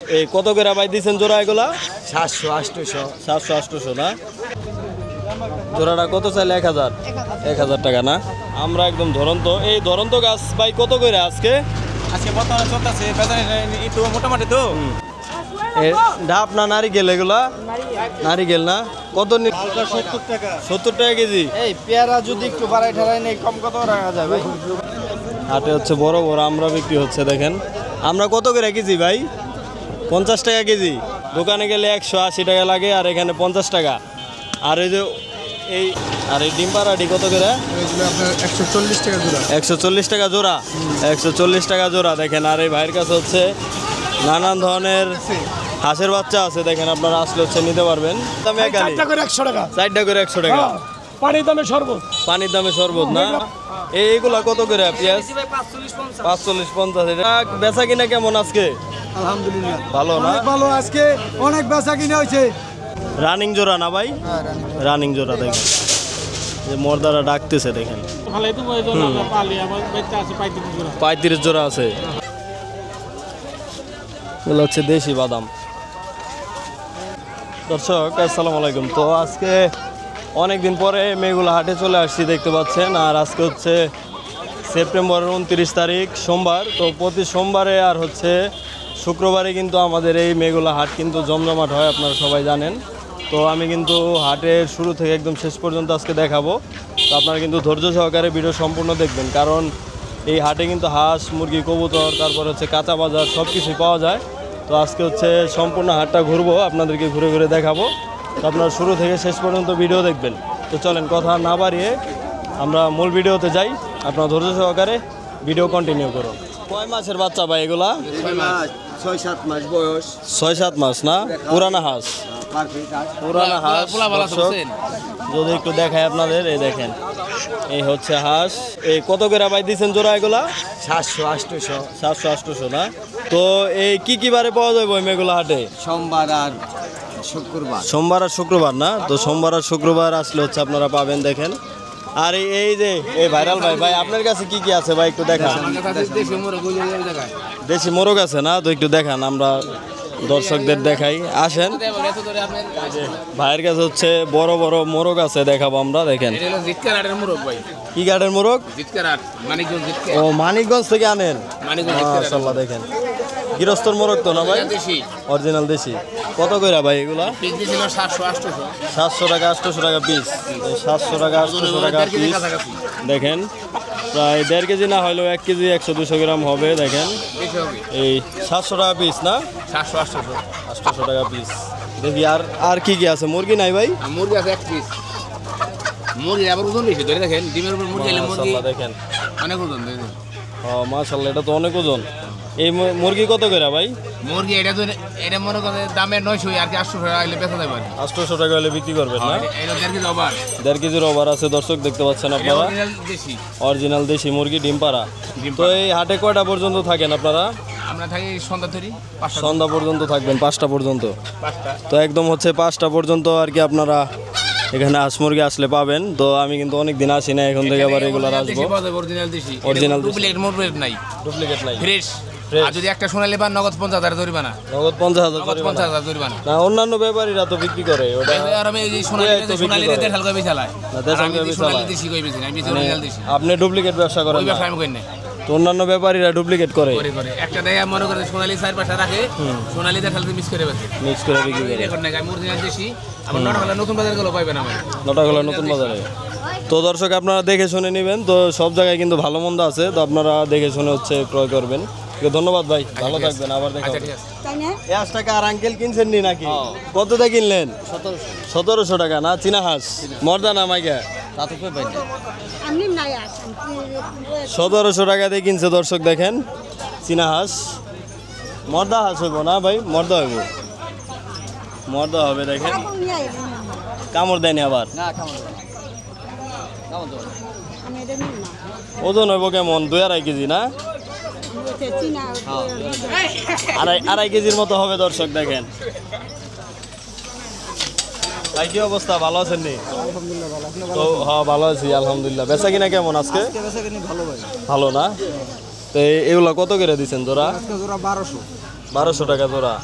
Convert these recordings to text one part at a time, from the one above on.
এই কত করে ভাই দিচ্ছেন জোড়া এগুলা? 700-800 না? জোড়াটা কত চাইলে? 1000 টাকা না? আমরা একদম ধরন্ত, এই ধরন্ত গাছ ভাই কত করে আজকে? বর্তমানে চলতেছে একটু মোটামুটি তো। ডাব না নারিকেল এগুলা? নারিকেল না? কত? 70 টাকা কেজি। এই পেয়ারা যদি একটু বাড়াই ঠাড়াই নেই কম কত রাখা যায় ভাই? হাটে হচ্ছে বড় বড় আমরা বিক্রি হচ্ছে দেখেন। আমরা কত করে কেজি ভাই? 50 টাকা কেজি। দোকানে গেলে 180 টাকা লাগে, আর এখানে 50 টাকা। আর এই যে এই ডিম পাড়াটি কত করে? 140 টাকা জোড়া। 140 টাকা জোড়া। 140 টাকা জোড়া দেখেন। আর এই ভাইয়ের কাছে হচ্ছে নানান ধরনের হাঁসের বাচ্চা আছে, দেখেন আপনারা আসলে হচ্ছে নিতে পারবেন। চারটা করে 100 টাকা। 4টা করে 100 টাকা। পানির দামে শরবত। পানির দামে শরবত না? এইগুলা কত করে পেঁয়াজ? 45-50। এটা বেচা কিনা কেমন আজকে? আলহামদুলিল্লাহ ভালো না? ভালো, আজকে অনেক বেচা কিনা হয়েছে। রানিং জোড়া না ভাই? রানিং জোড়া দেখেন, যে মর্দারা ডাকতেছে দেখেন। 35 জোড়া আছে। এগুলো হচ্ছে দেশি বাদাম। দর্শক আসসালামু আলাইকুম। তো আজকে অনেকদিন পরে মেঘুলা হাটে চলে আসছি, দেখতে পাচ্ছেন। আর আজকে হচ্ছে সেপ্টেম্বরের 29 তারিখ সোমবার। তো প্রতি সোমবারে আর হচ্ছে শুক্রবারে কিন্তু আমাদের এই মেঘুলা হাট কিন্তু জমজমাট হয়, আপনারা সবাই জানেন। তো আমি কিন্তু হাটের শুরু থেকে একদম শেষ পর্যন্ত আজকে দেখাবো। তো আপনারা কিন্তু ধৈর্য সহকারে ভিডিও সম্পূর্ণ দেখবেন, কারণ এই হাটে কিন্তু হাঁস, মুরগি, কবুতর, তারপর হচ্ছে কাঁচা বাজার সব কিছুই পাওয়া যায়। তো আজকে হচ্ছে সম্পূর্ণ হাটটা ঘুরবো, আপনাদেরকে ঘুরে ঘুরে দেখাবো। তো আপনারা শুরু থেকে শেষ পর্যন্ত ভিডিও দেখবেন। তো চলেন কথা না বাড়িয়ে আমরা মূল ভিডিওতে যাই, আপনারা ধৈর্য সহকারে ভিডিও কন্টিনিউ করুন। কয় মাসের বাচ্চা ভাই এগুলা? 6-7 মাস বয়স। 6-7 মাস না? পুরানা হাঁস। পুরানা হাঁস। যদি একটু দেখায় আপনাদের, এই দেখেন, এই হচ্ছে হাঁস। এই কত করে ভাই দিচ্ছেন জোড়া এগুলা? 700-800 না? তো এই কি বারে পাওয়া যাবে ওই মেঘলা হাটে? সোমবার আর শুক্রবার। সোমবার আর শুক্রবার না? তো সোমবার আর শুক্রবার আসলে হচ্ছে আপনারা পাবেন, দেখেন। আর এই যে এই ভাইরাল ভাই আপনার কাছে কি আছে ভাই একটু দেখান। দেশি মোরগ আছে না? তো একটু দেখান, আমরা দর্শকদের দেখাই, আসেন। ভাইয়ের কাছে হচ্ছে বড় বড় মোরগ আছে, দেখাবো আমরা, দেখেন। কি গাড়ের মোরগ? ও মানিকগঞ্জ থেকে আনেন? মাশাআল্লাহ, দেখেন গৃহস্থর মোরগ তো না ভাই? অরিজিনাল দেশি। কত কইরা ভাই এগুলা? 700 টাকা 800 টাকা পিস। 700 টাকা 800 টাকা পিস। দেখেন প্রায় 1.5 কেজি না হলেও 1 কেজি 100-200 গ্রাম হবে, দেখেন। এই 700 টাকা পিস না? 800 টাকা পিস। দেখি আর কি আছে? মুরগি নাই ভাই? মুরগি আছে 1 পিস। মুরগি আবার ওজন বেশি ধরে, দেখেন ডিমের উপর মুরগি এলে মুরগি দেখেন অনেক ওজন। ও মাশাআল্লাহ, এটা তো অনেক ওজন। এই মুরগি কত করে ভাই? মুরগি এটা মনে করেন দামে 900 আর কি 800 টাকা হলে বেচা যাবে। 800 টাকা হলে বিক্রি করবেন না? এটা 1.5 কেজি ওভার। 1.5 কেজির ওভার আছে দর্শক, দেখতে পাচ্ছেন আপনারা। অরিজিনাল দেশি মুরগি, ডিম পাড়া। তো এই হাটে কয়টা পর্যন্ত থাকেন আপনারা? আমরা থাকি সন্ধ্যা ধরি, সন্ধ্যা পর্যন্ত থাকবেন, 5টা পর্যন্ত। তো একদম হচ্ছে 5টা পর্যন্ত আর কি আপনারা এখানে হাঁস মুরগি আসলে পাবেন। তো আমি কিন্তু অনেক দিন আসি না, এখন থেকে আবার রেগুলার আসবো। অরিজিনাল ডুপ্লিকেট নাই, ফ্রেশ। আর যদি একটা সোনালী পান নগদ 50,000 জরিমানা। নগদ 50,000 জরিমানা। না, অন্যান্য ব্যাপারীরা তো বিক্রি করে ওটা। আর আমি এই সোনালীতে দেশাল কই চালাই না, দেশাল কই চালাই দেশি কই বেশি না, আমি অরিজিনাল দেশি। আপনি ডুপ্লিকেট ব্যবসা করেন? ওই ব্যবসা আমি করি না। তো অন্যান্য ব্যাপারীরা ডুপ্লিকেট করে। একটা দেয়া মনে করে সোনালী 4-5টা রাখে, সোনালী দেশাল মিক্স করে বেচে, মিক্স করে বিক্রি করে। এখন না আমি অরিজিনাল দেশি। আমার নটাগলা নতুন বাজার গুলো পাইবেন আমার। নটাগলা নতুন বাজারে। তো দর্শক আপনারা দেখে শুনে নেবেন। তো সব জায়গায় কিন্তু ভালো মন্দ আছে, তো আপনারা দেখে শুনে হচ্ছে ক্রয় করবেন। ধন্যবাদ ভাই, ভালো থাকবেন, আবার দেখা হবে। 1 টাকা আর আঙ্কেল কিনছেন নি নাকি? কতটা কিনলেন? 1700 টাকা না? চীনা হাঁস মর্দা না মাইকা? 1700 টাকা দিয়ে কিনছে দর্শক, দেখেন চীনা হাঁস। মর্দা হাঁস হইব না ভাই? মর্দা হইব, মর্দা হবে, দেখেন। কামড় দেয়নি আবার? ওজন হইব কেমন? 2-2.5 কেজি না? 2.5 কেজির মতো হবে দর্শক, দেখেন। ভাই কি অবস্থা, ভালো আছেন নি? তো হ্যাঁ ভালো আছি আলহামদুলিল্লাহ। বেচা কিনা কেমন আজকে? ভালো ভাই। ভালো না? তো এগুলা কত করে দিচ্ছেন জোড়া? 1200। 1200 টাকা জোড়া,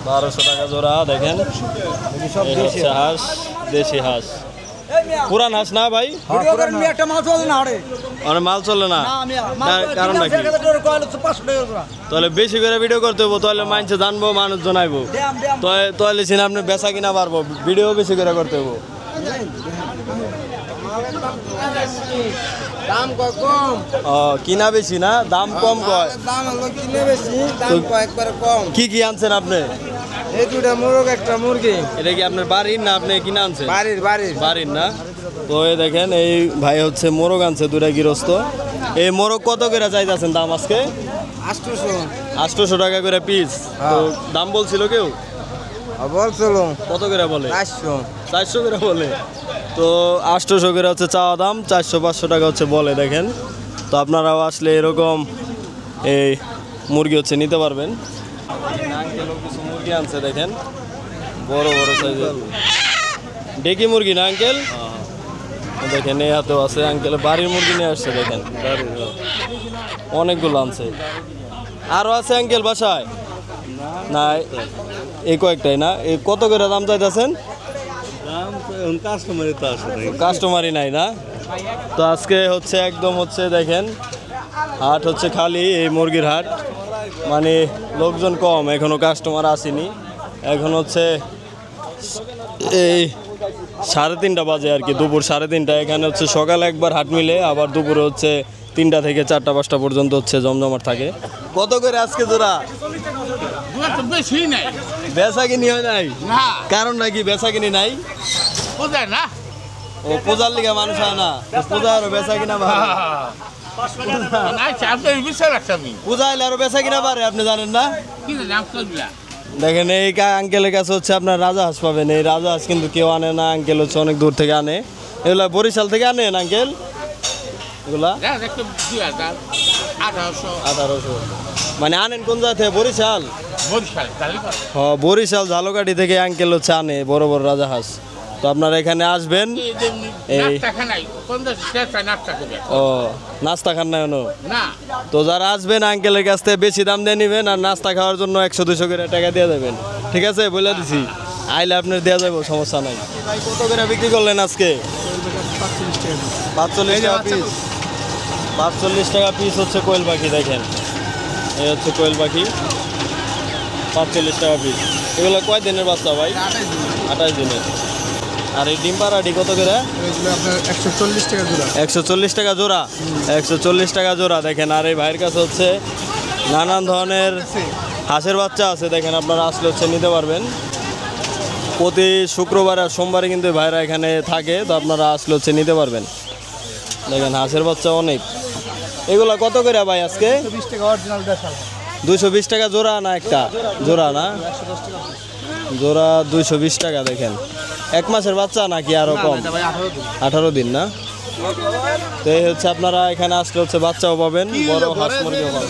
1200 টাকা জোড়া। দেখেন এই হচ্ছে হাঁস, দেশি হাঁস, পুরান হাঁস না ভাই? মানে মাল চলে না, কারণটা কি? তাহলে বেশি করে ভিডিও করতে হবো, তাহলে মানুষ জানবো, মানুষ জানাইবো, তাহলে সিনা আপনি বেচা কিনা পারবো, ভিডিও বেশি করে করতে হবো। দাম কম, কিনা বেশি না, দাম কম কয়। দাম হলো কিনে বেশি, দাম একবারে কম। কি কি আনছেন আপনি? এই দুটা মোরগ, একটা মুরগি। এটা কি আপনার বাড়ির না আপনি কিনা আনছেন? বাড়ির বাড়ির বাড়ির না। তো এই দেখেন এই ভাই হচ্ছে মোরগ আনছে দুটা গৃহস্থ। এই মোরগ কত করে চাইতেছেন দাম আজকে? 800 টাকা করে পিস। তো দাম বলছিল কেউ? বলছিল কত করে বলে? 400 করে বলে। তো 800 করে হচ্ছে চাওয়া দাম, 400-500 টাকা হচ্ছে বলে। দেখেন, তো আপনারাও আসলে এরকম এই মুরগি হচ্ছে নিতে পারবেন। আঙ্কেলও কিছু মুরগি আনছে, দেখেন বড় বড় সাইজের ডেকি মুরগি না আঙ্কেল? দেখেন এই হাতেও আছে, আঙ্কেল বাড়ির মুরগি নিয়ে আসছে। দেখেন অনেকগুলো আনছে। আরও আছে আঙ্কেল বাসায়? না এই কয়েকটাই না। এই কত করে দাম চাইতেছেন? কাস্টমারই নাই না। তো আজকে হচ্ছে একদম হচ্ছে দেখেন হাট হচ্ছে খালি, এই মুরগির হাট, মানে লোকজন কম, এখনো কাস্টমার আসেনি। এখন হচ্ছে এই 3:30 বাজে আর কি, দুপুর 3:30। এখানে হচ্ছে সকালে একবার হাট মিলে, আবার দুপুরে হচ্ছে 3টা থেকে 4টা-5টা পর্যন্ত হচ্ছে জমজমাট থাকে। কত করে আজকে জোড়া? বেশি নাই বেচা কিনি হয় নাই? না, কারণ নাকি বেচা কিনি নাই? বোঝায় না। ও পূজার লিগে মানুষ হয় না, পূজা আরো বেচা কিনা পারে। পূজা আইলে আরো বেচা কিনা পারে, আপনি জানেন না? দেখেন এই আঙ্কেলের কাছে হচ্ছে আপনার রাজা হাঁস পাবেন। এই রাজা হাঁস কিন্তু কেউ আনে না, আঙ্কেল হচ্ছে অনেক দূর থেকে আনে। এগুলা বরিশাল থেকে আনেন আঙ্কেল? এগুলা 1800 মানে আনেন কোন জায়গা থেকে? বরিশাল? হ্যাঁ, বরিশাল ঝালকাঠি থেকে আঙ্কেল হচ্ছে আনে বড় বড় রাজা হাঁস। তো আপনারা এখানে আসবেন। এই ও নাস্তা খান না এনো? তো যারা আসবেন আঙ্কেলের কাছ থেকে বেশি দাম দিয়ে নেবেন, আর নাস্তা খাওয়ার জন্য 100-200 করে টাকা দিয়ে দেবেন। ঠিক আছে, বলে দিছি, আইলে আপনার দেওয়া যাবো, সমস্যা নাই। ভাই কত করে বিক্রি করলেন আজকে? 45 টাকা পিস। 45 টাকা পিস হচ্ছে কোয়েল পাখি। দেখেন এই হচ্ছে কোয়েল পাখি, 45 টাকা পিস। এগুলো কয় দিনের বাচ্চা ভাই? 28 দিনের। আর এই ডিম পাড়াটি কত করে? 140 টাকা জোড়া। 140 টাকা জোড়া। 140 টাকা জোড়া। দেখেন, আর এই ভাইয়ের কাছে হচ্ছে নানান ধরনের হাঁসের বাচ্চা আছে। দেখেন আপনারা আসলে হচ্ছে নিতে পারবেন। প্রতি শুক্রবার আর সোমবারে কিন্তু ভাইরা এখানে থাকে, তো আপনারা আসলে হচ্ছে নিতে পারবেন। দেখেন হাঁসের বাচ্চা অনেক। এগুলা কত করে ভাই আজকে? 220 টাকা জোড়া না একটা? জোড়া না, জোড়া 220 টাকা। দেখেন 1 মাসের বাচ্চা নাকি আরো কম? 18 দিন না। তো এই হচ্ছে আপনারা এখানে আসলে হচ্ছে বাচ্চাও পাবেন, বড় হাঁস মুরগিও পাবেন।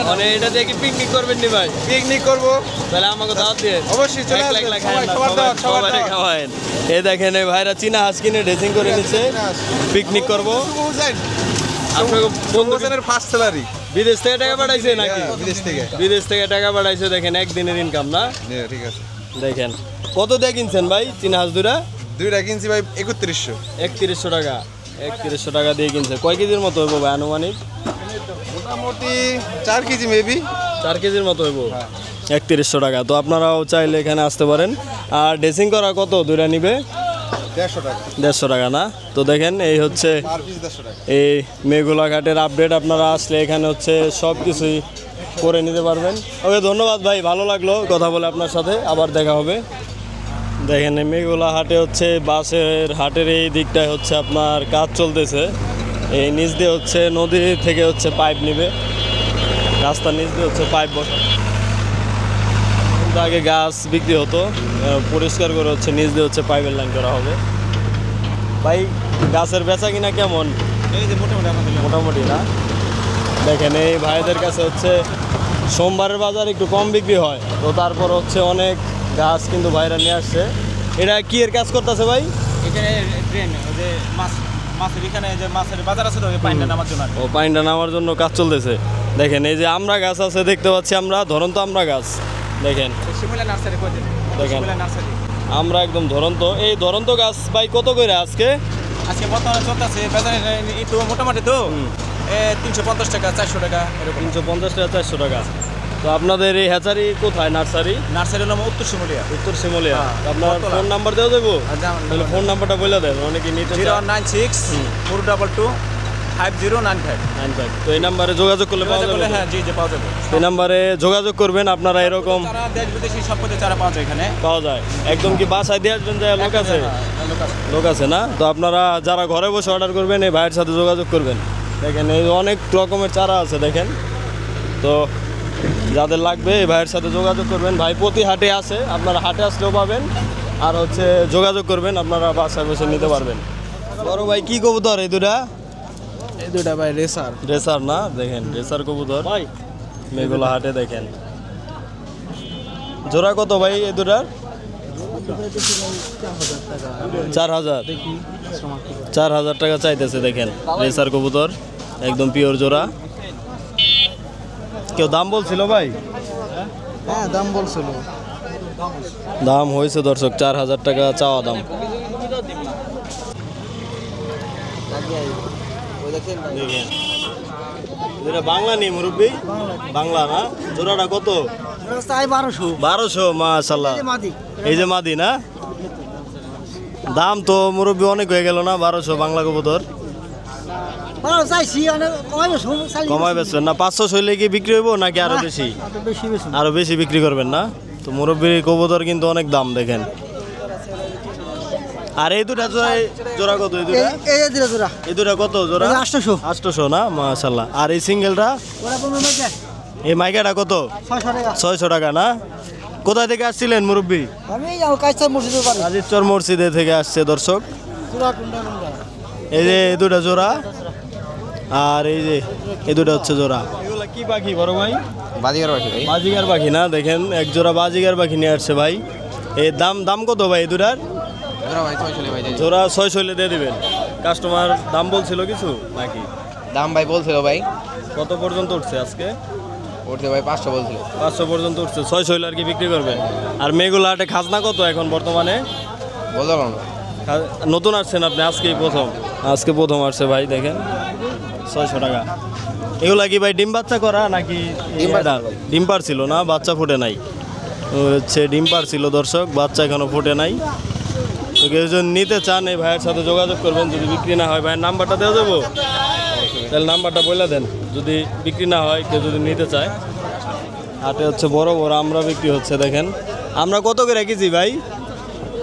মানে এটা দিয়ে কি পিকনিক করবেন নি ভাই? পিকনিক করবো, তাহলে আমাকে দাওয়াত দিয়ে অবশ্যই চলে আসবেন। সবাই খাওয়ায়েন। এই দেখেন এই ভাইরা চীনা হাঁস কিনে ড্রেসিং করে নিচ্ছে, পিকনিক করবো। আপনাকে বন্ধুদের ফার্স্ট স্যালারি বিদেশ থেকে টাকা পাঠাইছে নাকি? বিদেশ থেকে টাকা পাঠাইছে। দেখেন একদিনের ইনকাম না। ঠিক আছে। দেখেন কত দিয়ে কিনছেন ভাই চীনা হাঁস দুইটা? দুইটা কিনছি ভাই 3100। 3100 টাকা। 3100 টাকা দিয়ে কিনছে। কয় কেজির মতো হইব ভাই আনুমানিক? মোটামুটি 4 কেজি মেবি। 4 কেজির মতো হইব। 3100 টাকা। তো আপনারাও চাইলে এখানে আসতে পারেন। আর ড্রেসিং করা কত দুইটা নিবে? 150 টাকা। 150 টাকা না। তো দেখেন এই হচ্ছে এই মেঘুলা ঘাটের আপডেট। আপনারা আসলে এখানে হচ্ছে সব কিছুই করে নিতে পারবেন। ওকে, ধন্যবাদ ভাই, ভালো লাগলো কথা বলে আপনার সাথে, আবার দেখা হবে। দেখেন এই মেঘুলা হাটে হচ্ছে বাসের হাটের এই দিকটায় হচ্ছে আপনার কাজ চলতেছে। এই নিচ দিয়ে হচ্ছে নদী থেকে হচ্ছে পাইপ নিবে, রাস্তার নিচ দিয়ে হচ্ছে পাইপ বসা। কিন্তু আগে গাছ বিক্রি হতো, পরিষ্কার করে হচ্ছে নিচ দিয়ে হচ্ছে পাইপের লাইন করা হবে। ভাই গাছের বেচা কিনা কেমন? মোটামুটি না। দেখেন এই ভাইদের কাছে হচ্ছে সোমবারের বাজার একটু কম বিক্রি হয়, তো তারপর হচ্ছে অনেক গাছ কিন্তু ভাইরা নিয়ে আসছে। এটা কি এর কাজ করতেছে ভাই? এখানে ড্রেন, ওই যে মাছ মাছের এখানে যে মাছের বাজার আছে তো ওই পাইনটা নামার জন্য ও পাইনটা নামার জন্য কাজ চলতেছে। দেখেন এই যে আমরা গাছ আছে দেখতে পাচ্ছি আমরা, ধরন্ত আমরা গাছ দেখেন, শিমুলা নার্সারি কই দেন দেখেন শিমুলা নার্সারি আমরা একদম ধরন্ত। এই ধরন্ত গাছ ভাই কত করে আজকে? আজকে বর্তমানে চলতেছে বাজারে একটু মোটামুটি তো 350 টাকা 400 টাকা এরকম। 350 টাকা 400 টাকা। তো আপনাদের এই হ্যাচারি কোথায়? নার্সারি নার্সারির নাম উত্তর শিমুলিয়া। উত্তর শিমুলিয়া। আপনার বটতলা। ফোন নাম্বার দেওয়া যাবো? তাহলে ফোন নাম্বারটা বলে দেন, অনেকে নিতে চায়। 096 422 5095। 95। তো এই নাম্বারে যোগাযোগ করলে পাওয়া যাবে? হ্যাঁ জি জি পাওয়া যাবে। এই নাম্বারে যোগাযোগ করবেন আপনারা। এরকম চারা দেশ বিদেশি সব পথে চারা পাওয়া যায় এখানে। পাওয়া যায়। একদম কি বাসায় দিয়ে আসবেন? যায় লোক আছে? হ্যাঁ, লোক আছে। লোক আছে না? তো আপনারা যারা ঘরে বসে অর্ডার করবেন এই ভাইয়ের সাথে যোগাযোগ করবেন। দেখেন এই অনেক রকমের চারা আছে দেখেন। তো যাদের লাগবে এই ভাইয়ের সাথে যোগাযোগ করবেন। ভাই প্রতি হাটে আছে, আপনারা হাটে আসলেও পাবেন, আর হচ্ছে যোগাযোগ করবেন, আপনারা বাসায় বসে নিতে পারবেন। বড় ভাই কি কবুতর এই দুটা? এই দুটা ভাই রেসার। রেসার না? দেখেন রেসার কবুতর ভাই মেঘলা হাটে দেখেন। জোড়া কত ভাই এই দুটার? 4000। 4000 টাকা চাইতেছে দেখেন। রেসার কবুতর একদম পিওর জোড়া। কেউ দাম বলছিল ভাই? হ্যাঁ দাম বলছিল। দাম হয়েছে দর্শক 4000 টাকা চাওয়া দাম। দেখেন এটা বাংলা নেই মুরব্বী? বাংলা না? জোড়াটা কত? 1200। মাশাআল্লাহ। এই যে মাদি না? দাম তো মুরব্বী অনেক হয়ে গেল না? 1200 বাংলা কবুতর। কমাই বেচবেন না? 500 হইলে কি বিক্রি হইব নাকি আরো বেশি? আরো বেশি বিক্রি করবেন না? তো মুরব্বীর কবুতর কিন্তু অনেক দাম দেখেন। আর এই দুটা জোড়া কত? এই দুটা কত জোড়া? 800 না? মাশাআল্লাহ। আর এই সিঙ্গেলটা এই মাইকাটা কত? 600 টাকা না? কোথা থেকে আসছিলেন মুরব্বী? কাজীরচর মসজিদে থেকে আসছে দর্শক। এই যে এই দুটা জোড়া, আর এই যে এই দুটা হচ্ছে জোড়া। এগুলা কি পাখি বড় ভাই? বাজিগার পাখি ভাই। বাজিগার পাখি না? দেখেন এক জোড়া বাজিগার পাখি নিয়ে আসছে ভাই। এই দাম কত ভাই এই দুটার? জোড়া 600 হলে দিয়ে দিবেন। কাস্টমার দাম বলছিল কিছু নাকি? দাম ভাই বলছিল ভাই। কত পর্যন্ত উঠছে আজকে? উঠতে ভাই 500 বলছিল। 500 পর্যন্ত উঠছে। 600 হলে আর কি বিক্রি করবেন। আর মেঘলা হাটে খাজনা কত এখন বর্তমানে? বলতে পারলাম না। নতুন আসছেন আপনি? আজকে প্রথম আসছে ভাই। দেখেন 600 টাকা। এগুলা কি ভাই ডিম বাচ্চা করা নাকি? ডিম পার ছিল না, বাচ্চা ফুটে নাই। হচ্ছে ডিম পার ছিল দর্শক, বাচ্চা এখনো ফুটে নাই। তো কেউ যদি নিতে চান এই ভাইয়ের সাথে যোগাযোগ করবেন। যদি বিক্রি না হয় ভাইয়ের নাম্বারটা দেওয়া যাবো? তাহলে নাম্বারটা বলে দেন, যদি বিক্রি না হয় কেউ যদি নিতে চায়। হাটে হচ্ছে বড় বড় আমরা বিক্রি হচ্ছে দেখেন। আমরা কত করে কেজি ভাই?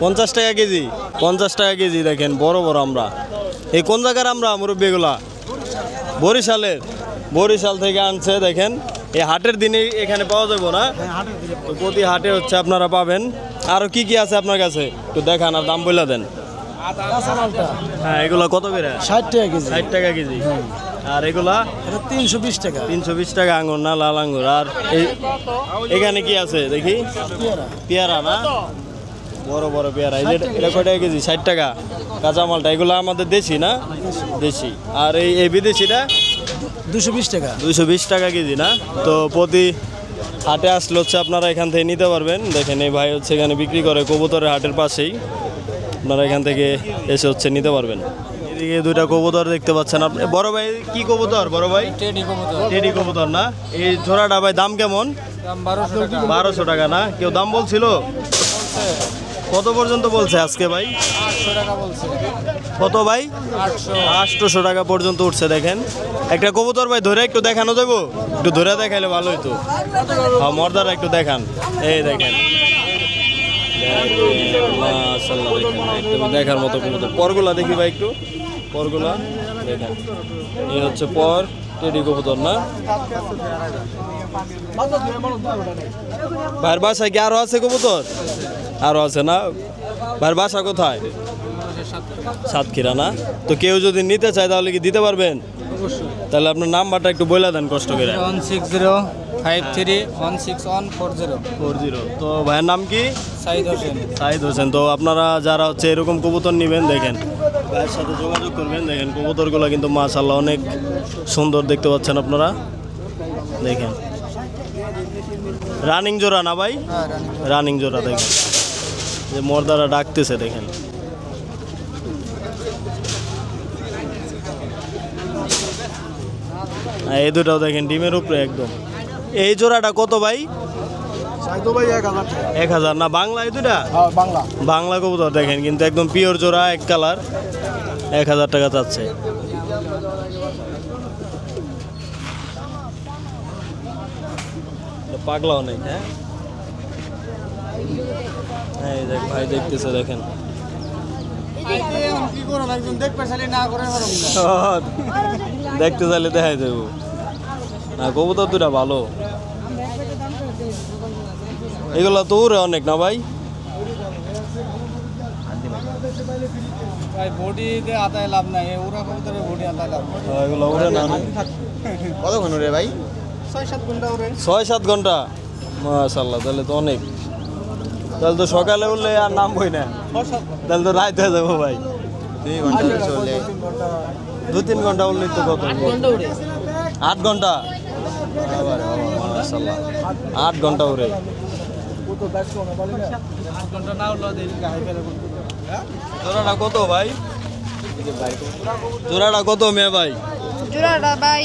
50 টাকা কেজি। 50 টাকা কেজি দেখেন বড় বড় আমরা। এই কোন জায়গার আমরা মুরব্বী? এগুলা বরিশালের। বরিশাল থেকে আনছে দেখেন। এই হাটের দিনে এখানে পাওয়া যাবে না? তো প্রতি হাটে হচ্ছে আপনারা পাবেন। আরো কি কি আছে আপনার কাছে একটু দেখান আর দাম বলে দেন। হ্যাঁ এগুলা কত করে? 60 টাকা কেজি। 60 টাকা কেজি। আর এগুলা? 320 টাকা। 320 টাকা আঙ্গুর না? লাল আঙ্গুর। আর এখানে কি আছে দেখি? পেয়ারা না? বড় বড় পেয়ারা। এটা কয় টাকা কেজি? 60 টাকা। কাঁচা মালটা এগুলো আমাদের দেশি না? দেশি। আর এই বিদেশিটা? 220 টাকা। 220 টাকা কেজি না? তো প্রতি হাটে আসলে হচ্ছে আপনারা এখান থেকে নিতে পারবেন। দেখেন এই ভাই হচ্ছে এখানে বিক্রি করে কবুতরের হাটের পাশেই। আপনারা এখান থেকে এসে হচ্ছে নিতে পারবেন। এদিকে দুইটা কবুতর দেখতে পাচ্ছেন আপনি। বড় ভাই কি কবুতর বড় ভাই? টেডি কবুতর না? এই জোড়াটা ভাই দাম কেমন? 1200 টাকা না? কেউ দাম বলছিল? কত পর্যন্ত বলছে আজকে ভাই? 800 টাকা বলছে। কত ভাই? 800 টাকা পর্যন্ত উঠছে দেখেন। একটা কবুতর ভাই ধরে একটু দেখানো যাবো? একটু ধরে দেখাইলে ভালো হইতো। হ্যাঁ মর্দারা একটু দেখান। এই দেখেন মাশাআল্লাহ, দেখেন একদম দেখার মতো কবুতর। পরগুলা দেখি ভাই একটু। পরগুলা দেখেন। এই হচ্ছে পর টেডি কবুতর না? ভাইয়ের বাসায় কি আরো আছে কবুতর? আরো আছে না? ভাইয়ের বাসা কোথায়? সাতক্ষীরা না? তো কেউ যদি নিতে চায় তাহলে কি দিতে পারবেন? তাহলে আপনার নাম্বারটা একটু বলে দেন কষ্ট করে। 16053161440। তো ভাইয়ের নাম কি? সাইদ হোসেন। সাইদ হোসেন। তো আপনারা যারা হচ্ছে এরকম কবুতর নেবেন দেখেন ভাইয়ের সাথে যোগাযোগ করবেন। দেখেন কবুতরগুলো কিন্তু মাশাআল্লাহ অনেক সুন্দর দেখতে পাচ্ছেন আপনারা। দেখেন রানিং জোড়া না ভাই? রানিং জোড়া। দেখেন যে মর্দারা ডাকতেছে দেখেন। এই দুটাও দেখেন ডিমের উপরে একদম। এই জোড়াটা কত ভাই? 1000 না বাংলা? এই দুটা বাংলা কবুতর দেখেন কিন্তু একদম পিওর জোড়া, এক কালার, 1000 টাকা চাচ্ছে। পাগলা অনেক। হ্যাঁ এই দেখ ভাই দেখতেছে দেখেন। দেখতে চাইলে দেখাই দেবো না। কবুতর দুটা ভালো। এগুলো তো উড়ে অনেক না ভাই? বডিতে আতায় লাভ নাই, ওরা কবুতরের বডি আতায় লাভ। এগুলো উড়ে না। কতক্ষণ উড়ে ভাই? 6-7 ঘন্টা উড়ে। 6-7 ঘন্টা? মাশাআল্লাহ, তাহলে তো অনেক। তাহলে তো সকালে উঠলে আর নামবই না, তাহলে তো রাত হয়ে যাবো ভাই। 2 ঘন্টা চলে। 2-3 ঘন্টা উঠলে তো কত? 8 ঘন্টা? মাশাআল্লাহ 8 ঘন্টা উড়ে। জোড়াটা কত ভাই? জোড়াটা কত মেয়ে ভাই? জোড়াটা ভাই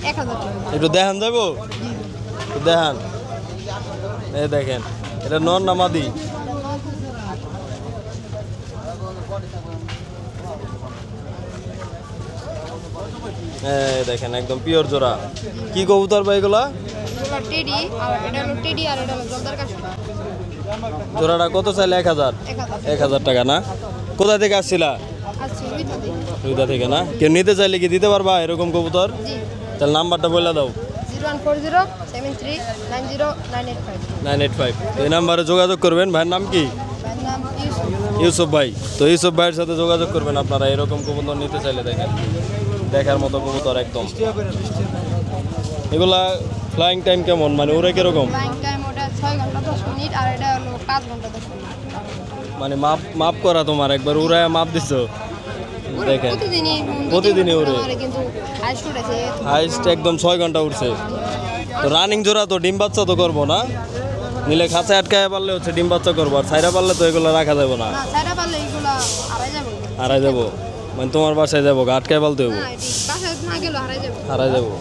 1000 টাকা। একটু দেখান যাবো? একটু দেখান। এই দেখেন এটা নর না মাদি? এই দেখেন একদম পিওর জোড়া। কি কবুতর ভাই এগুলা? এগুলো টেডি, আর এটা হলো টেডি, আর এটা হলো জলদার কাশি। জোড়াটা কত চাইলে? 1000? 1000 টাকা না? কোথা থেকে আসছিলা? আচ্ছা উইথ দি। রুইদা থেকে না? কেউ নিতে চাইলে কি দিতে পারবা এরকম কবুতর? জি। তাহলে নাম্বারটা বলে দাও। 0140739098 985। এই নাম্বারে যোগাযোগ করবেন। ভাইয়ের নাম কি? ভাইয়ের নাম ইউসুফ। ইউসুফ ভাই। তো ইউসুফ ভাইয়ের সাথে যোগাযোগ করবেন আপনারা এরকম কবুতর নিতে চাইলে। দেখেন দেখার মতো কবুতর একদম। এগুলা ফ্লাইং টাইম কেমন, মানে ওরা কিরকম? ফ্লাইং টাইম ওটা 6 ঘন্টা 10 মিনিট, আর এটা হলো 5 ঘন্টা 10 মিনিট। মানে মাপ করা তোমার, একবার উড়ায় মাপ দিছো। দেখেন প্রতিদিনই উড়ে, কিন্তু হাইস্ট উঠেছে। হাইস্ট একদম 6 ঘন্টা উঠছে। তো রানিং জোড়া তো ডিম বাচ্চা তো করবো না, নিলে খাঁচায় আটকায় পারলে হচ্ছে ডিম বাচ্চা করবো, আর ছাইরা পারলে তো এগুলো রাখা যাবে না। না ছাইরা পারলে এগুলো হারাই যাবে। হারাই যাবো মানে তোমার বাসায় যাবো, আটকায় পালতে হবো, না এটি বাসায় না গেলে হারাই যাবে। হারাই যাবো।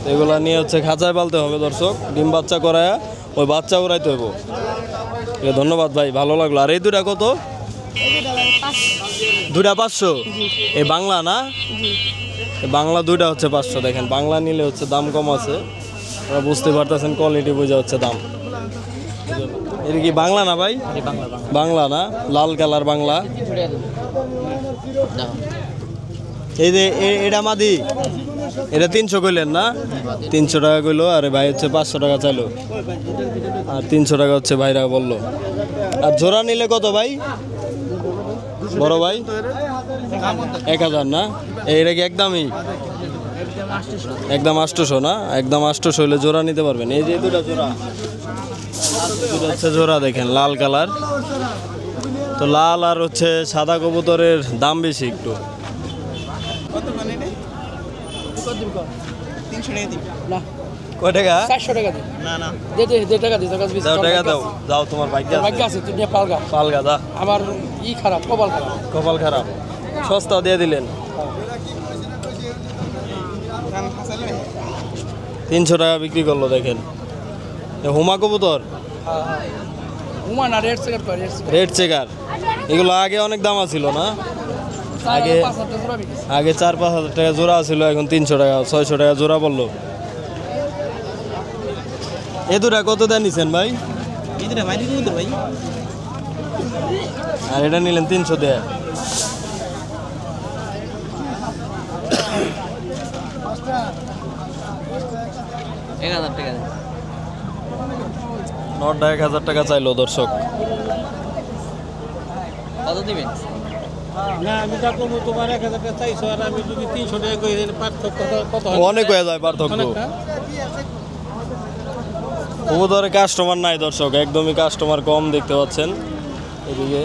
তো এগুলো নিয়ে হচ্ছে খাঁচায় পালতে হবে দর্শক, ডিম বাচ্চা করায় ওই বাচ্চা উড়াইতে হইব। ধন্যবাদ ভাই, ভালো লাগলো। আর এই দুটা কত? এগুলো ভাই 500। দুটা 500? এই বাংলা না? এই বাংলা দুইটা হচ্ছে 500। দেখেন বাংলা নিলে হচ্ছে দাম কম আছে, আপনারা বুঝতে পারতেছেন, কোয়ালিটি বোঝা হচ্ছে দাম। এটা কি বাংলা না ভাই? বাংলা না, লাল কালার বাংলা। এই যে এটা মাদি, এটা 300 কইলেন না? 300 টাকা কইলো, আর ভাই হচ্ছে 500 টাকা চাইলো, আর 300 টাকা হচ্ছে ভাইরা বললো। আর জোড়া নিলে কত ভাই? বড় ভাই 1000 না? এইটা কি একদমই একদম 800 না? একদম 800 হলে জোড়া নিতে পারবেন। এই যে দুটা জোড়া, দুটো হচ্ছে জোড়া। দেখেন লাল কালার, তো লাল আর হচ্ছে সাদা কবুতরের দাম বেশি একটু। কয় টাকা? 400 টাকা দিই। না না দে দে দে টাকা দিই, তোর কাছে দাও টাকা দাও, যাও তোমার ভাগ্য ভাগ্য আছে, তুই নিয়ে পালগা। পালগা দা। আমার খারাপ, কপাল খারাপ। কপাল খারাপ, সস্তা দিয়ে দিলেন। 300 টাকা বিক্রি করলো। দেখেন হুমা কবুতর, হুমা না, রেড সেকার কর, রেড চেকার। এগুলো আগে অনেক দাম ছিল না? আগে 4-5 হাজার টাকা জোড়া ছিল, এখন 300 টাকা 600 টাকা জোড়া বললো। এ দুটা কত দেন নিছেন ভাই? এটা ভাই দিতে ভাই। আর এটা নিলেন 300 দেয়। নটা 1000 টাকা চাইলো দর্শক। কত দিবেন? না আমি যা করবো তোমার 1000 টাকা চাইছো, আর আমি যদি 300 টাকা কই পার্থক্য কত হয়? অনেক হয়ে যায় পার্থক্য। কবুতরে কাস্টমার নাই দর্শক, একদমই কাস্টমার কম দেখতে পাচ্ছেন। এদিকে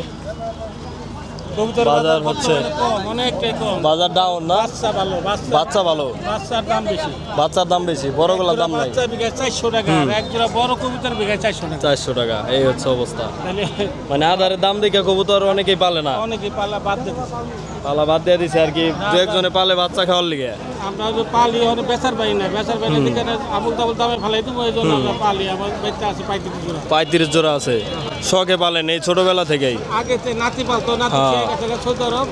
কবুতর বাজার হচ্ছে কম, অনেকটাই কম। বাজার ডাউন না, বাচ্চা ভালো, বাচ্চা ভালো, বাচ্চার দাম বেশি। বাচ্চার দাম বেশি, বড়গুলোর দাম নাই। বাচ্চা বিঘায় 400 টাকা, আর এক জোড়া বড় কবুতর বিঘায় 400 টাকা। 400 টাকা, এই হচ্ছে অবস্থা। তাহলে মানে আধারের দাম দেখে কবুতর অনেকেই পালে না, অনেকে পালা বাদ দিতেছে। পালা বাদ দিয়ে দিছে আর কি, দু একজনে পালে বাচ্চা খাওয়ার লিগে। আমরা যে পালি অনেক বেচার পাই না, বেচার পাইলে দিকে আবুল তাবুল দামে ফেলাই দেবো, এই জন্য আমরা পালি। আমার বেচা আছে 35 জোড়া। 35 জোড়া আছে, শখে পালেন এই ছোটবেলা থেকেই। আগে নাতি পালতো, নাতি খেয়ে গেছে সৌদি আরব,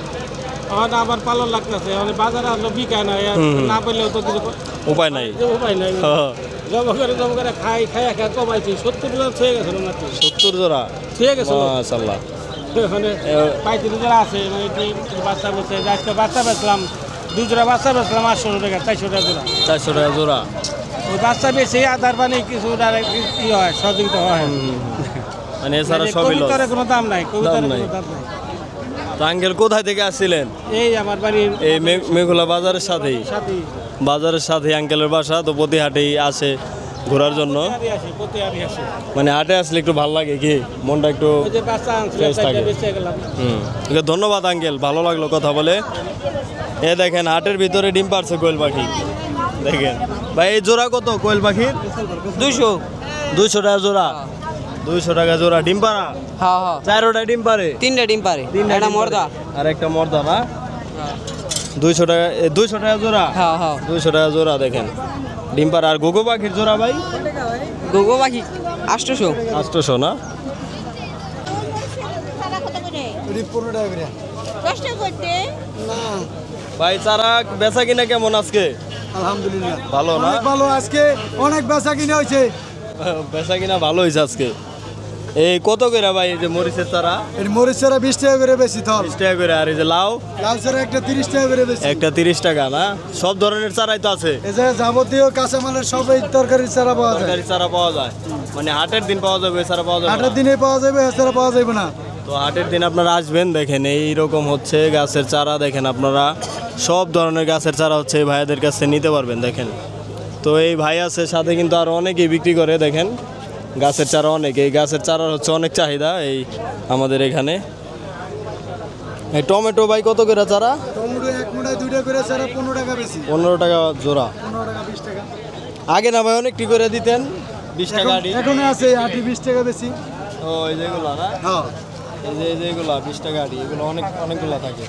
এখন আবার পালন লাগতেছে। মানে বাজারে আসলে বিকায় না, না পেলেও তো কিছু উপায় নাই। উপায় নাই। জমা করে খাই কমাইছি। 70 জোড়া ছুঁয়ে গেছিল নাতি, 70 জোড়া, ছুঁয়ে গেছিল। মাশাআল্লাহ। মানে 35 জোড়া আছে, মানে বাচ্চা বেছে আজকে বাচ্চা বেচলাম, 2 জোড়া বাচ্চা বেচলাম 800 টাকা, 400 টাকা জোড়া। 400 টাকা জোড়া। ওই বাচ্চা বেশি আধার পানি কিছু ই হয়, সহযোগিতা হয়। মানে এছাড়া সবই লস। কবুতরের কোনো দাম নাই, কবুতরের নাই। কোনো দাম নাই। তো আঙ্কেল কোথায় থেকে আসছিলেন? এই আমার বাড়ির এই মেঘুলা বাজারের সাথেই, সাথে বাজারের সাথে আঙ্কেলের বাসা। তো প্রতি হাটেই আসে ঘোরার জন্য। প্রতিহারি আসে। মানে হাটে আসলে একটু ভালো লাগে, কি মনটা একটু ওই যে বাচ্চা আনছিল, ফ্রেশ থাকে। বেঁচে গেলাম। ওকে ধন্যবাদ আঙ্কেল, ভালো লাগলো কথা বলে। এ দেখেন হাটের ভিতরে ডিম পারছে কোয়েল পাখি, দেখেন ভাই। এই জোড়া কত কোয়েল পাখির? 200 টাকা জোড়া, 200 টাকা জোড়া। ডিম পাড়া? হ্যাঁ হ্যাঁ, 4টা ডিম পারে, 3টা ডিম পারে, তিনটা একটা ডিম মর্দা। পারে, আর একটা মর্দা না। 200 টাকা, 200 টাকা জোড়া। হ্যাঁ হ্যাঁ, 200 টাকা জোড়া দেখেন ডিম পাড়া। আর গোগো পাখির জোড়া ভাই? গোগো পাখি 800। 800 না? ভাই চারা বেচা কিনা কেমন আজকে? আলহামদুলিল্লাহ ভালো না? অনেক ভালো, আজকে অনেক বেচা কিনা হয়েছে। বেচা কিনা ভালো হয়েছে আজকে। এই কত করে ভাই এই যে মরিচের চারা? এর মরিচ চারা 20 টাকা করে বেশি, থল 20 টাকা করে। আর এই যে লাউ? লাল চারা একটা 30 টাকা করে বেশি। একটা 30 টাকা না? সব ধরনের চারাই তো আছে, এই যে যাবতীয় কাঁচামালের সবই তরকারির চারা পাওয়া যায়। তরকারি চারা পাওয়া যায়। মানে হাটের দিন পাওয়া যাবে, এছাড়া পাওয়া যাবে না? হাটের দিনে পাওয়া যাবে, এছাড়া পাওয়া যাবে না। তো হাটের দিন আপনারা আসবেন, দেখেন এইরকম হচ্ছে গাছের চারা। দেখেন আপনারা সব ধরনের গাছের চারা হচ্ছে এই ভাইয়াদের কাছে নিতে পারবেন। দেখেন তো এই ভাই আছে সাথে, কিন্তু আরও অনেকেই বিক্রি করে। দেখেন গাছের চারা অনেক, এই গাছের চারার হচ্ছে অনেক চাহিদা এই আমাদের এখানে। এই টমেটো ভাই কত করে চারা? টমেটো এক মুঠায় 2টা করে চারা 15 টাকা বেশি। 15 টাকা জোড়া। 15 টাকা 20 টাকা। আগে না ভাই অনেকটি করে দিতেন, 20 টাকা আটি। এখন আছে আটি 20 টাকা বেশি। ও এই যেগুলো না, হ্যাঁ, এই যে এগুলা 20 টাকা আটি, এগুলো অনেকগুলো থাকে।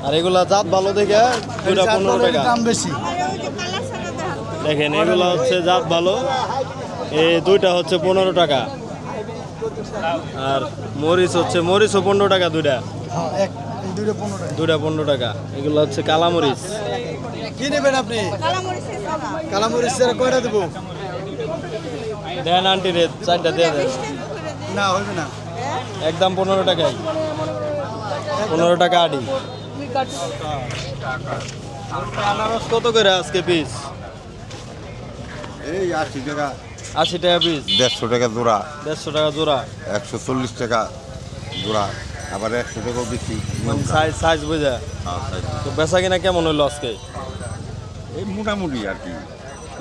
আর এগুলা জাত ভালো দেখে দুইটা 15 টাকা দাম বেশি। দেখেন এগুলো হচ্ছে জাত ভালো, এই দুইটা হচ্ছে 15 টাকা। আর মরিচও 15 টাকা দুইটা, হ্যাঁ, এই 2টা 15 টাকা। দুইটা 15 টাকা। এগুলো হচ্ছে কালামরিচ। কি নেবেন আপনি? কালামরিচ চারা কয়টা দেবো? দেন আন্টি রে 4টা দিয়ে দেন। না হইবে না। একদম 15 টাকাই, 15 টাকা আটি। আনারস কত করে আজকে পিস? এই 80 টাকা, 80 টাকা পিস। 150 টাকা জোড়া, 150 টাকা জোড়া। 140 টাকা জোড়া, আবার 100 টাকাও বেশি। সাইজ বোঝা। তো বেচা কিনা কেমন হইলো আজকে? এই মোটামুটি আর কি,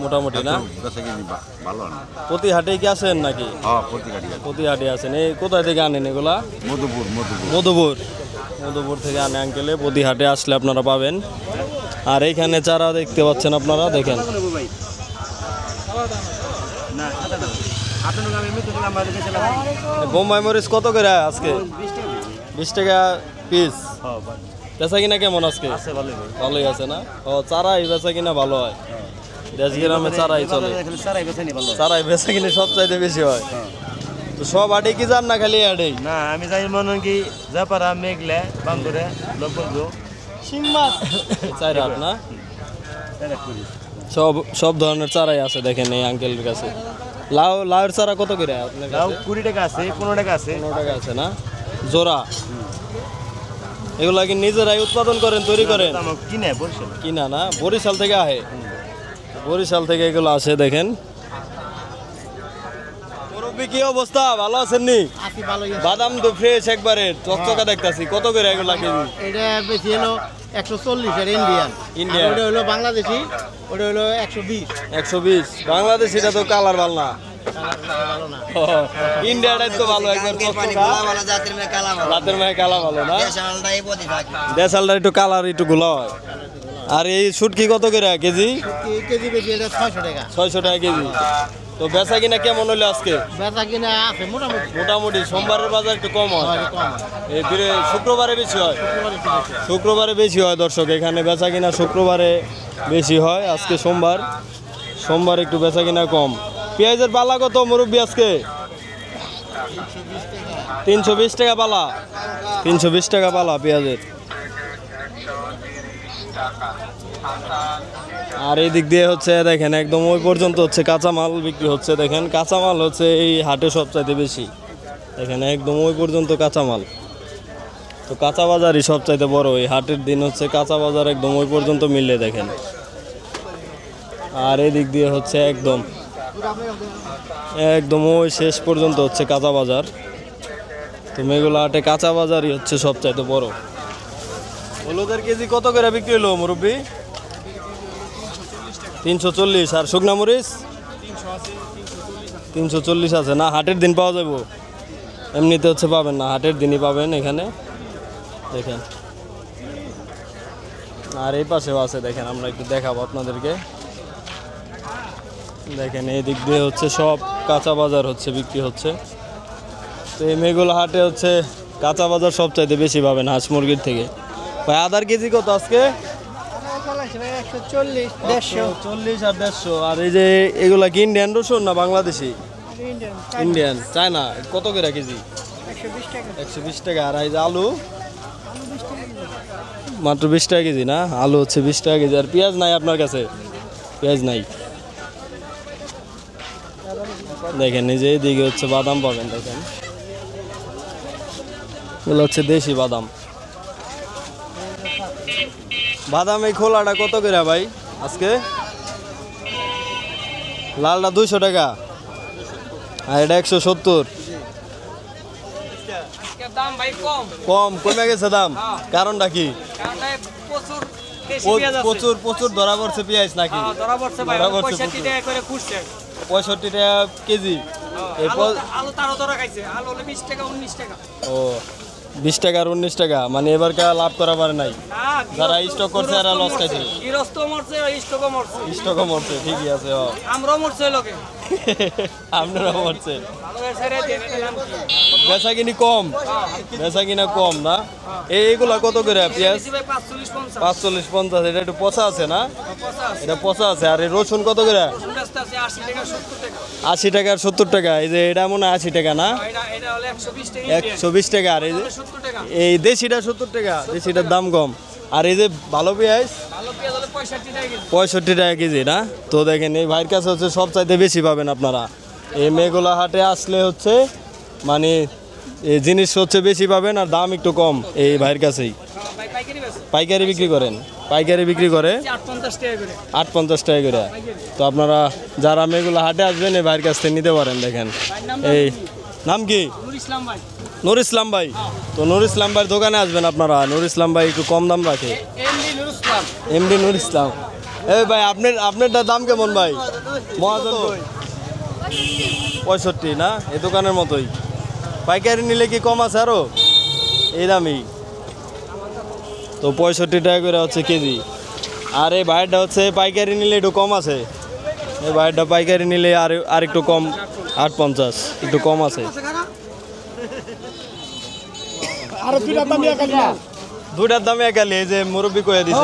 মোটামুটি না? বেচা কিনি ভালো না। প্রতি হাটে কি আসেন নাকি? হ্যাঁ, প্রতিকারী প্রতি হাটে আছেন। এই কোথায় থেকে আনেন এগুলা? মধুপুর থেকে আনে আঙ্কেলে। প্রতি হাটে আসলে আপনারা পাবেন। আর এইখানে চারা দেখতে পাচ্ছেন আপনারা, দেখেন বোম্বাই মরিচ কত করে আজকে? 20 টাকা পিস। বেচা কিনা কেমন আজকে? ভালোই আছে না? ও চারাই বেচা কিনা ভালো হয়, দেশ গ্রামে চারাই চলে। চারাই বেচা কিনা সবচাইতে বেশি হয়। তো সব হাটে কি যান না খালি হাটেই? না, আমি যাই মনে কি জাপারা, মেঘলা, বান্দরে, লবঙ্গ, চার হাট না? সব ধরনের চারাই আছে দেখেন এই আঙ্কেলের কাছে। লাউয়ের চারা কত করে আপনার লাউ কাছে? 20 টাকা আছে, 15 টাকা আছে। 15 টাকা আছে না জোড়া? এগুলা কি নিজেরাই উৎপাদন করেন, তৈরি করেন? কিনে বলছেন কিনা না? বরিশাল থেকে আহে, বরিশাল থেকে এগুলো আসে। দেখেন মুরব্বি কি অবস্থা, ভালো আছেন নি? বাদাম তো ফ্রেশ একবারে চকচকা দেখতাছি। কত করে এগুলা কেজি? এটা বেশি হলো 140 আর ইন্ডিয়ান। ওটা হলো বাংলাদেশি, ওটা হলো 120। 120 বাংলাদেশ। এটা তো কালার ভাল না, ইন্ডিয়াটাই তো ভালো একবার রাতের মেয়ে কালা ভালো না দেশালটা একটু কালার একটু গুলো হয়। আর এই শুটকি কত করে কেজি? কেজি বেশি এটা 600 টাকা। 600 টাকা কেজি। তো বেচা কিনা কেমন হলো আজকে? বেচা কিনা আছে মোটামুটি। মোটামুটি সোমবারের বাজার একটু কম হয়, এই শুক্রবারে বেশি হয়। শুক্রবারে বেশি হয় দর্শক, এখানে বেচা কিনা শুক্রবারে বেশি হয়। আজকে সোমবার একটু বেচা কিনা কম। পেঁয়াজের পালা কত মুরব্বী আজকে? 320 টাকা পালা। 320 টাকা পালা পেঁয়াজের। আর এই দিক দিয়ে হচ্ছে দেখেন একদম ওই পর্যন্ত হচ্ছে কাঁচামাল বিক্রি হচ্ছে। দেখেন কাঁচামাল হচ্ছে এই হাটে সবচাইতে বেশি। এখানে একদম ওই পর্যন্ত কাঁচামাল। তো কাঁচা বাজারই সবচাইতে বড়। এই হাটের দিন হচ্ছে কাঁচা বাজার একদম ওই পর্যন্ত মিলে দেখেন। আর এই দিক দিয়ে হচ্ছে একদম ওই শেষ পর্যন্ত হচ্ছে কাঁচা বাজার। তো মেঘলা হাটে কাঁচা বাজারই হচ্ছে সবচাইতে বড়। হলুদের কেজি কত করে বিক্রি হলো মুরব্বী? 340। আর শুকনা মরিচ 340 আছে না? হাটের দিন পাওয়া যাবো, এমনিতে হচ্ছে পাবেন না, হাটের দিনই পাবেন এখানে দেখেন। আর এই পাশেও আছে দেখেন, আমরা একটু দেখাবো আপনাদেরকে। দেখেন এই দিক দিয়ে হচ্ছে সব কাঁচা বাজার হচ্ছে বিক্রি হচ্ছে। তো এই মেঘলা হাটে হচ্ছে কাঁচা বাজার সবচাইতে বেশি পাবেন হাঁস মুরগির থেকে। ভাই আদার কেজি কত আজকে? 140, 150। আর 150। আর এই যে এগুলা কি ইন্ডিয়ান রসুন না বাংলাদেশি? ইন্ডিয়ান। চায়না কত করে কেজি? 120 টাকা। আর এই যে আলু মাত্র 20 টাকা কেজি না? আলু হচ্ছে 20 টাকা কেজি। আর পেঁয়াজ নাই আপনার কাছে? পেঁয়াজ নাই। দেখেন এই যে এইদিকে হচ্ছে বাদাম পাবেন। দেখেন এগুলো হচ্ছে দেশি বাদাম। বাদাম এই খোলাটা কত করে ভাই আজকে? লালটা 200 টাকা আর এটা 170। কম কমে গেছে দাম, কারণটা কি? প্রচুর ধরা পড়ছে পেঁয়াজ নাকি? 65 টাকা কেজি। ও 20 টাকা আর 19 টাকা, মানে এবার লাভ করা পারে নাই যারা স্টক করছে, এরা লস খাইছে। স্টকও মরছে, ঠিকই আছে। আপনারা মরছে। বেচা কিনি কম, বেচা কিনা কম না? এইগুলা কত করে পেঁয়াজ? 45, 50। এটা একটু পচা আছে না? এটা পচা আছে। আর এই রসুন কত করে? 80 টাকা আর 70 টাকা। এই যে এটা মনে হয় 80 টাকা না? 120 টাকা। আর এই দেশিটা 70 টাকা, দেশিটার দাম কম। আর এই যে ভালো পেঁয়াজ 65 টাকা কেজি না? তো দেখেন এই ভাইয়ের কাছে হচ্ছে সবচাইতে বেশি পাবেন আপনারা। এই মেঘলা হাটে আসলে হচ্ছে মানে এই জিনিস হচ্ছে বেশি পাবেন আর দাম একটু কম এই ভাইয়ের কাছেই। পাইকারি বিক্রি করেন? পাইকারি বিক্রি করে 850 টাকা করে। তো আপনারা যারা মেঘলা হাটে আসবেন এই ভাইয়ের কাছ থেকে নিতে পারেন। দেখেন এই নাম কি? নুর ইসলাম ভাই। তো নুর ইসলাম ভাইয়ের দোকানে আসবেন আপনারা। নুর ইসলাম ভাই একটু কম দাম রাখে। এমডি নুর ইসলাম। এই ভাই আপনারটা দাম কেমন ভাই? মহাজন 65 না? এই দোকানের মতোই। পাইকারি নিলে কি কম আছে আরো? এই দামই। তো 65 টাকা করে হচ্ছে কেজি। আর এই ভাইয়েরটা হচ্ছে পাইকারি নিলে একটু কম আছে। এই ভাইয়েরটা পাইকারি নিলে আর একটু কম, 850 একটু কম আছে। দুইটার দামে একালি। এই যে মুরব্বী কয়ে দিছে,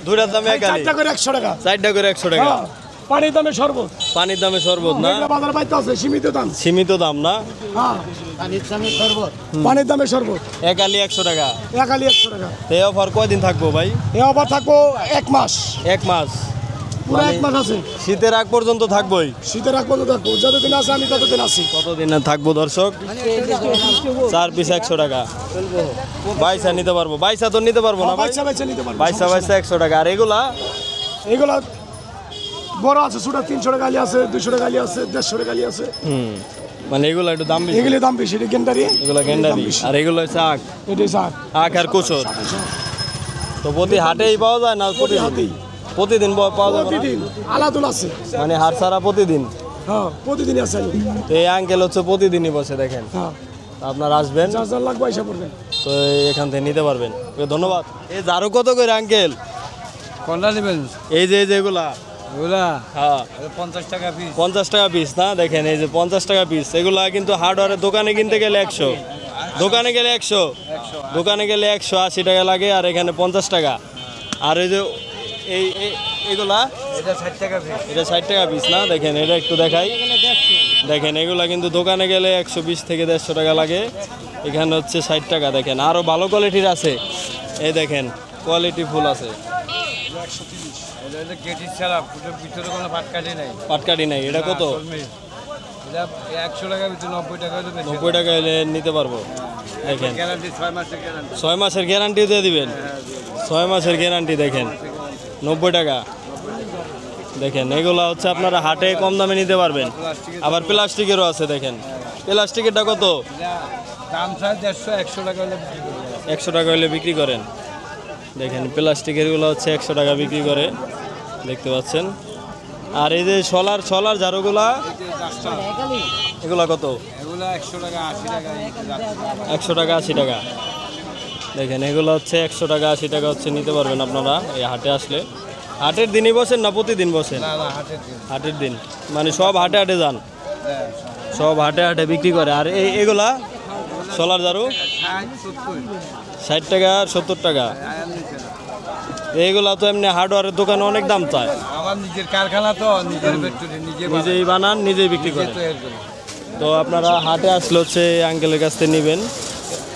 দুইটার দামে একালি। 4টা করে 100 টাকা। 4টা করে 100 টাকা। পানির দামে শরবত। পানির দামে শরবত না? বাজার পাইতে আছে সীমিত দাম। সীমিত দাম না? হ্যাঁ, পানির দামে শরবত। একালি 100 টাকা। একালি 100 টাকা। এই অফার কয়দিন থাকবো ভাই? এই অফার থাকবো 1 মাস। 1 মাস? পুরো 1 মাস আছে। শীতের আগ পর্যন্ত থাকবোই? শীতের আগ পর্যন্ত থাকবো, যতদিন আছে আমি ততদিন আছি। কতদিন থাকবো দর্শক? 4 পিস 100 টাকা। বাইসা নিতে পারবো? বাইসা তো নিতে পারবো না? বাইসা নিতে পারবো। বাইসা 100 টাকা। আর এগুলা বড় আছে, ছোট 300 টাকা গালি আছে, 200 টাকা গালি আছে, 150 টাকা গালি আছে। মানে এগুলো একটু দাম বেশি? এগুলো দাম বেশি। এটা গেন্ডারি। এগুলো গেন্ডারি। আর এগুলো হচ্ছে আখ? এটা শাক। আখ আর কুচুর। তো প্রতি হাটেই পাওয়া যায় না? প্রতিদিন পাওয়া যায়? প্রতিদিন আলাদা আছে, মানে হাট ছাড়া প্রতিদিন? হ্যাঁ প্রতিদিনই আছে। তো এই আঙ্কেল হচ্ছে প্রতিদিনই বসে দেখেন। হ্যাঁ আপনারা আসবেন, যার যার লাগবে এসে পড়বেন। তো এখান থেকে নিতে পারবেন। ধন্যবাদ। এই ঝাড়ু কত করে আঙ্কেল? কোনটা নেবেন? এই যে এগুলা ওগুলা হ্যাঁ 50 টাকা পিস। 50 টাকা পিস না? দেখেন এই যে 50 টাকা পিস। এগুলা কিন্তু হার্ডওয়্যারের দোকানে কিনতে গেলে 100, দোকানে গেলে 100, দোকানে গেলে 180 টাকা লাগে, আর এখানে 50 টাকা। আর এই যে এগুলা এটা 60 টাকা পিস। এটা 60 টাকা পিস না? দেখেন এটা একটু দেখাই। দেখেন এগুলা কিন্তু দোকানে গেলে 120 থেকে 150 টাকা লাগে, এখানে হচ্ছে 60 টাকা। দেখেন আরও ভালো কোয়ালিটির আছে, এই দেখেন কোয়ালিটি ফুল আছে। এটা হলো গেটির ছাড়া, ভিতরে কোনো পাটকাঠি নাই। পাটকাঠি নাই। এটা কত? এটা 100 টাকা ভিতরে 90 টাকা হলে 90 টাকা এলে নিতে পারবো। দেখেন গ্যারান্টি 6 মাসের গ্যারান্টি। 6 মাসের গ্যারান্টি দিয়ে দিবেন। 6 মাসের গ্যারান্টি। দেখেন 90 টাকা। দেখেন এগুলো হচ্ছে আপনারা হাটে কম দামে নিতে পারবেন। আবার প্লাস্টিকেরও আছে। দেখেন প্লাস্টিকেরটা কত? দাম চাই 150 টাকা হলে 100 টাকা হলে বিক্রি করেন। দেখেন প্লাস্টিকেরগুলো হচ্ছে 100 টাকা বিক্রি করে, দেখতে পাচ্ছেন। আর এই যে সোলার ঝাড়ুগুলা এগুলা কত? এগুলো 100 টাকা 80 টাকা। 100 টাকা 80 টাকা। দেখেন এগুলো হচ্ছে 100 টাকা 80 টাকা হচ্ছে নিতে পারবেন আপনারা এই হাটে আসলে। হাটের দিনই বসেন না প্রতিদিন বসেন? না না, হাটের দিন। হাটের দিন মানে সব হাটে হাটে যান, সব হাটে হাটে বিক্রি করে। আর এগুলা সোলার ঝাড়ু 60 টাকা আর 70 টাকা। এইগুলা তো এমনি হার্ডওয়্যারের দোকানে অনেক দাম চায়। আমার নিজের কারখানা তো, নিজের ফ্যাক্টরি, নিজেই বানান নিজেই বিক্রি করেন। তো আপনারা হাটে আসলে হচ্ছে আঙ্কেলের কাছ থেকে নেবেন।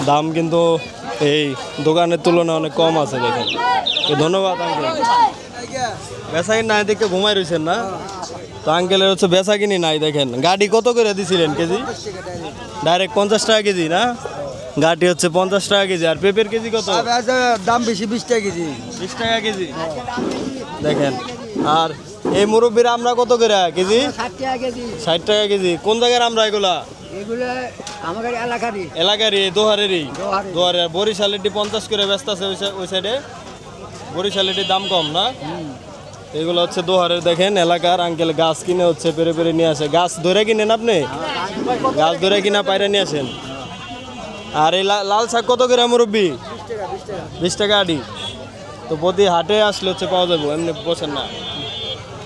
দাম কিন্তু এই দোকানের তুলনায় অনেক কম আছে। দেখেন তো ধন্যবাদ আঙ্কেল। বেচা কিনি নাই দেখে ঘুমাই রয়েছেন না? তো আঙ্কেলের হচ্ছে বেচা কিনি নাই। দেখেন গাড়ি কত করে দিছিলেন কেজি? ডাইরেক্ট 50 টাকা কেজি না? গাটি হচ্ছে 50 টাকা কেজি। আর পেঁপের কেজি কত? দাম বেশি, 20 টাকা কেজি। 20 টাকা কেজি। দেখেন আর এই মুরব্বির আমরা কত করে কেজি? 60 টাকা কেজি। 60 টাকা কেজি। কোন জায়গার আমরা এগুলা? এগুলো আমাদের এলাকারই। এলাকারই, দোহারেরই। দোহারের বরিশালেরটি 50 করে ব্যস্ত আছে ওই সাইডে। বরিশালেরটির দাম কম না? এগুলো হচ্ছে দোহারের। দেখেন এলাকার আঙ্কেল গাছ কিনে হচ্ছে পেরে পেরে নিয়ে আসে। গাছ ধরে কিনেন আপনি? গাছ ধরে কিনা পায়রা নিয়ে আসেন। আর এই লাল শাক কত করে মুরব্বি? 20 টাকা আড়ি। তো প্রতি হাটে আসলে হচ্ছে পাওয়া যাবে, এমনি বসেন না।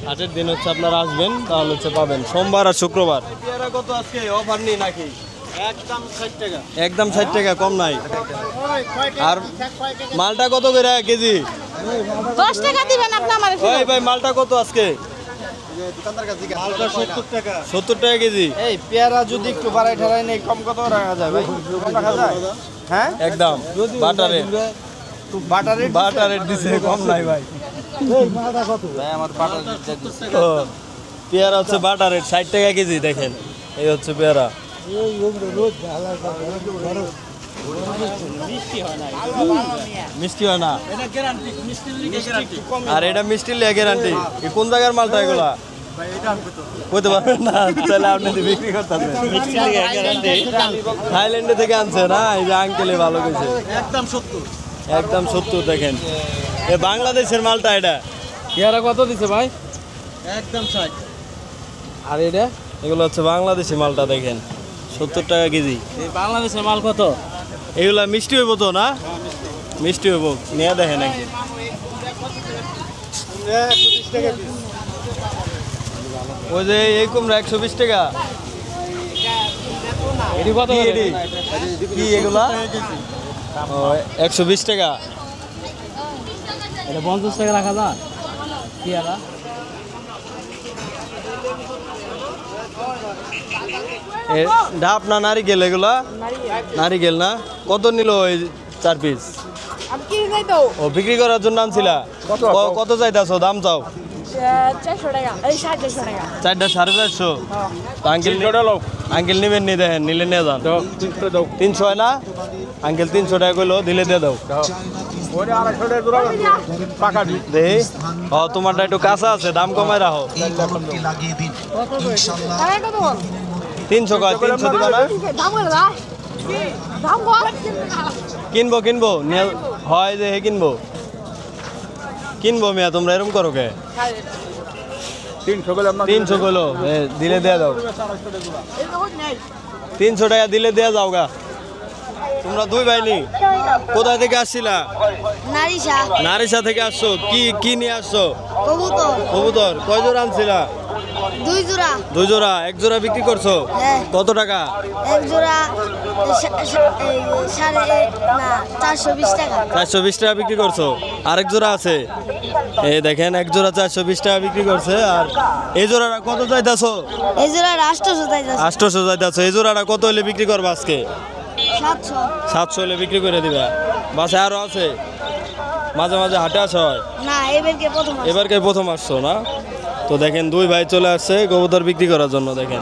হাটের দিন হচ্ছে আপনারা আসবেন, তাহলে হচ্ছে পাবেন সোমবার আর শুক্রবার। পেয়ারা কত আজকে অফার নেই নাকি? একদম 60 টাকা। একদম 60 টাকা, কম নাই। আর মালটা কত করে কেজি? 10 টাকা দিবেন আপনি আমারে। ওই ভাই মালটা কত আজকে? মালটা 70 টাকা। 70 টাকা কেজি। এই পেয়ারা যদি একটু বাড়াই ঠাড়াই নেই, কম কত রাখা যায় ভাই? কম রাখা যায়? হ্যাঁ একদম বাটারে বাটারের দিছে, কম নাই ভাই। ভাই আমার বাটার দিচ্ছে। ও পেয়ারা হচ্ছে বাটার রেট 60 টাকা কেজি। দেখেন এই হচ্ছে পেয়ারা। মিষ্টি হয় না? আর এটা মিষ্টি লিয়া গ্যারান্টি। কোন জায়গার মালটা এগুলা? বলতে পারবেন না? তাহলে আপনি বিক্রি করতেন। থাইল্যান্ডে থেকে আনছে না? এই যে আঙ্কেলে ভালো কইছে। একদম 70। দেখেন এ বাংলাদেশের মালটা। এটা পেয়ারা কত দিছে ভাই? একদম 60। আর এটা এগুলো হচ্ছে বাংলাদেশি মালটা। দেখেন 70 টাকা কেজি। এই বাংলাদেশের মাল কত? এগুলা মিষ্টি হইব তো না? মিষ্টি হইব, নিয়ে দেখেন একদিন। 120 টাকা পিস। ওই যে এই কুমড়া 120 টাকা। এটি কত? কি এগুলা? ও 120 টাকা। এটা 50 টাকা রাখা যায় পেয়ারা। ডাব না নারিকেল? এগুলা নারিকেল না? কত নিল ওই 4 পিস? আমি কিনে যাই তো। ও বিক্রি করার জন্য আনছিলা? কত চাইতাছো? দাম চাও? 400 টাকা। এই 450 টাকা। 4টা 450। তো আঙ্কেল নিবেন নি? দেখেন নিলে নিয়ে যান। 300 হয় না? আঙ্কেল 300 টাকা কইলো, দিলে দিয়ে দাও। দেখি ও তোমারটা একটু কাঁচা আছে, দাম কমাই রাখো। 300 কয়? 300 দিবা না? দাম বল না। দাম বল। কিনবো হয় যে হে কিনবো মিয়া। তোমরা এরকম করো কে? 300 কইলো দিলে দেয়া দাও 300 টাকা দিলে দেয়া যাও গা। তোমরা দুই ভাই নি কোথা থেকে আসছিলা? নারিশা নারিশা থেকে আসছো। কি কি নিয়ে আসছো? কবুতর কবুতর কয় জোড়া আনছিলা? 2 জোড়া 2 জোড়া। এক জোড়া বিক্রি করছো হ্যাঁ। কত টাকা? এক জোড়া 420 টাকা 420 টাকা বিক্রি করছো। আরেক জোড়া আছে এই দেখেন, এক জোড়া 420 টাকা বিক্রি করছে। আর এই জোড়াটা কত চাইতাছো? এই জোড়া 800 চাইতাছে 800 চাইতাছো। এই জোড়াটা কত হলে বিক্রি করবা আজকে? 700 700 হলে বিক্রি করে দিবা। বাসে আরো আছে? মাঝে মাঝে হাটে আসা হয়? না এবারকে প্রথম এবারকে প্রথম আসছো না? তো দেখেন দুই ভাই চলে আসছে কবুতর বিক্রি করার জন্য। দেখেন